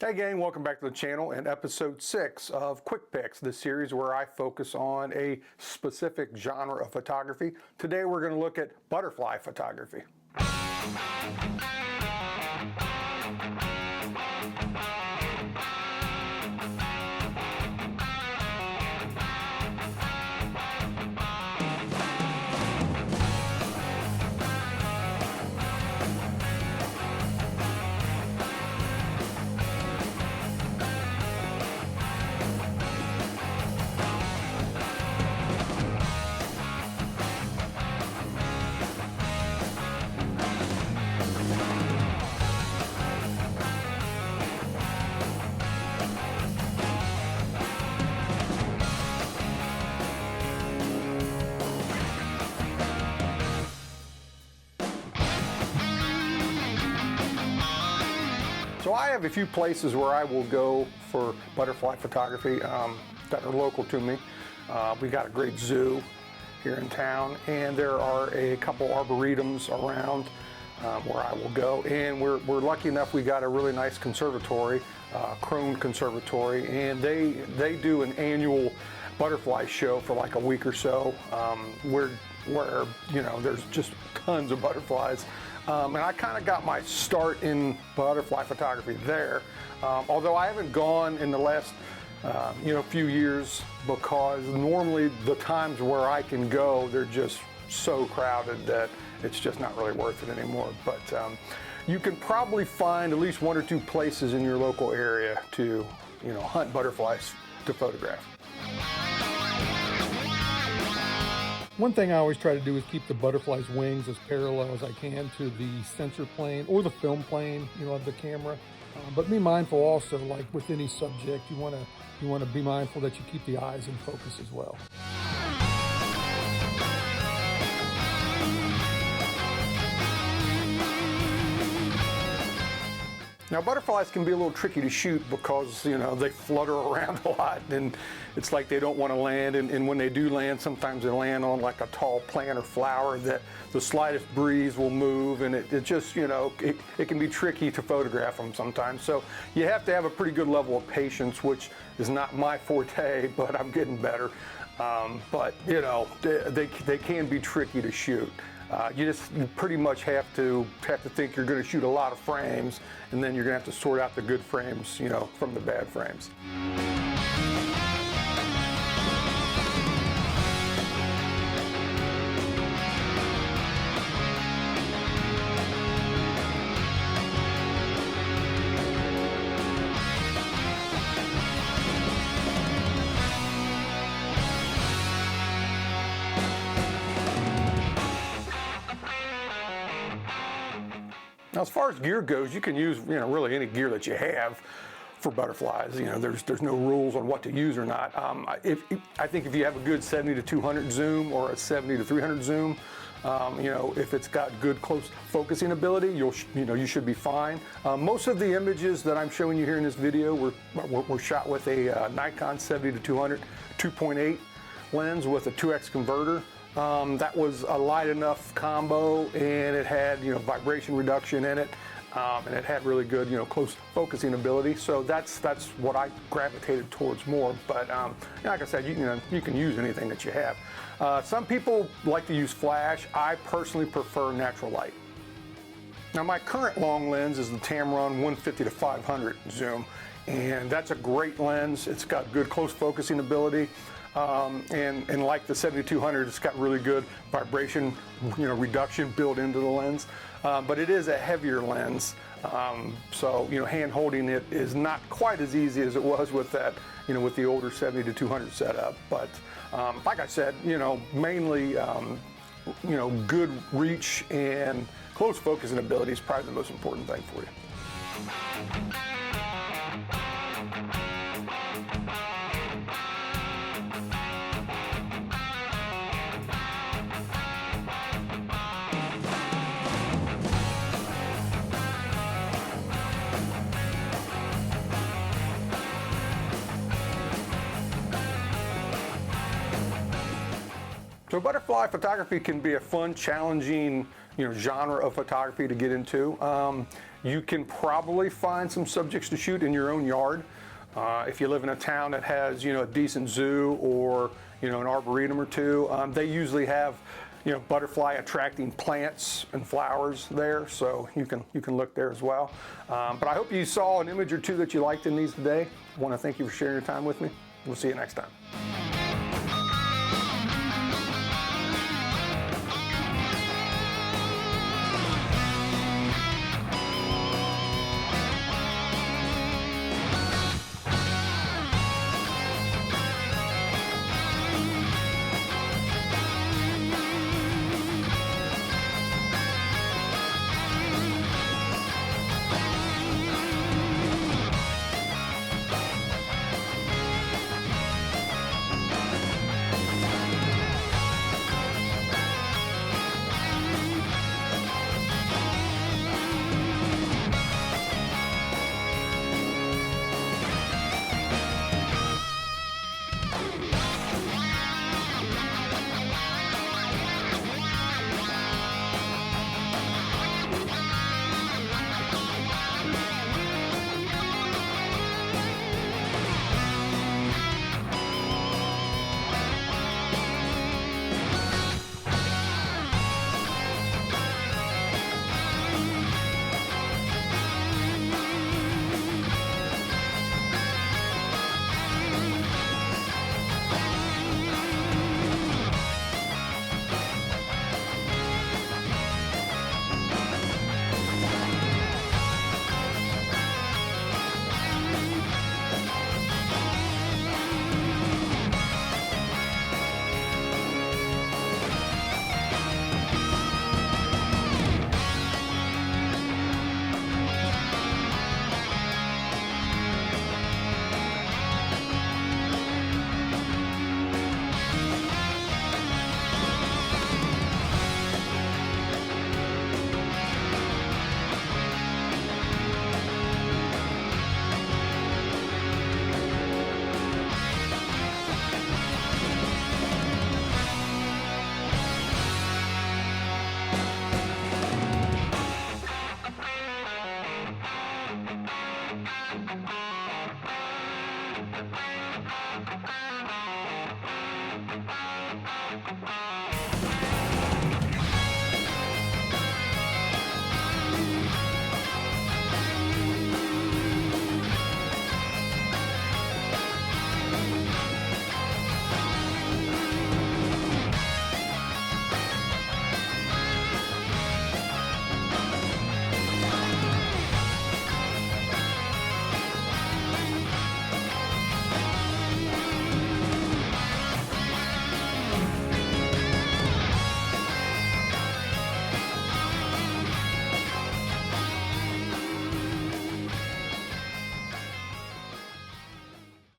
Hey gang, welcome back to the channel and episode 6 of Quick Pics, the series where I focus on a specific genre of photography. Today we're going to look at butterfly photography. So I have a few places where I will go for butterfly photography that are local to me. We got a great zoo here in town, and there are a couple arboretums around where I will go. And we're lucky enough, we got a really nice conservatory, Crone Conservatory, and they do an annual butterfly show for like a week or so, where you know, there's just tons of butterflies. And I kind of got my start in butterfly photography there, although I haven't gone in the last few years, because normally the times where I can go, they're just so crowded that it's just not really worth it anymore. But you can probably find at least one or two places in your local area to hunt butterflies to photograph. One thing I always try to do is keep the butterfly's wings as parallel as I can to the sensor plane or the film plane, of the camera. But be mindful also, like with any subject, you want to be mindful that you keep the eyes in focus as well. Now, butterflies can be a little tricky to shoot because, they flutter around a lot, and it's like they don't want to land. And when they do land, sometimes they land on like a tall plant or flower that the slightest breeze will move, and it just, it can be tricky to photograph them sometimes. So you have to have a pretty good level of patience, which is not my forte, but I'm getting better. But, they can be tricky to shoot. You pretty much have to think you're going to shoot a lot of frames, and then you're going to have to sort out the good frames, from the bad frames. Now, as far as gear goes, you can use really any gear that you have for butterflies. There's no rules on what to use or not. I think if you have a good 70 to 200 zoom or a 70 to 300 zoom, if it's got good close focusing ability, you should be fine. Most of the images that I'm showing you here in this video were shot with a Nikon 70 to 200 2.8 lens with a 2x converter. That was a light enough combo, and it had vibration reduction in it, and it had really good close focusing ability. So that's what I gravitated towards more. But like I said, you can use anything that you have. Some people like to use flash. I personally prefer natural light. Now, my current long lens is the Tamron 150 to 500 zoom, and that's a great lens. It's got good close focusing ability. And like the 7200, it's got really good vibration, reduction built into the lens. But it is a heavier lens, so hand holding it is not quite as easy as it was with that, with the older 70 to 200 setup. But like I said, mainly, good reach and close focusing ability is probably the most important thing for you. So butterfly photography can be a fun, challenging, genre of photography to get into. You can probably find some subjects to shoot in your own yard. If you live in a town that has, a decent zoo or, an arboretum or two, they usually have, butterfly attracting plants and flowers there, so you can look there as well. But I hope you saw an image or two that you liked in these today. I want to thank you for sharing your time with me. We'll see you next time.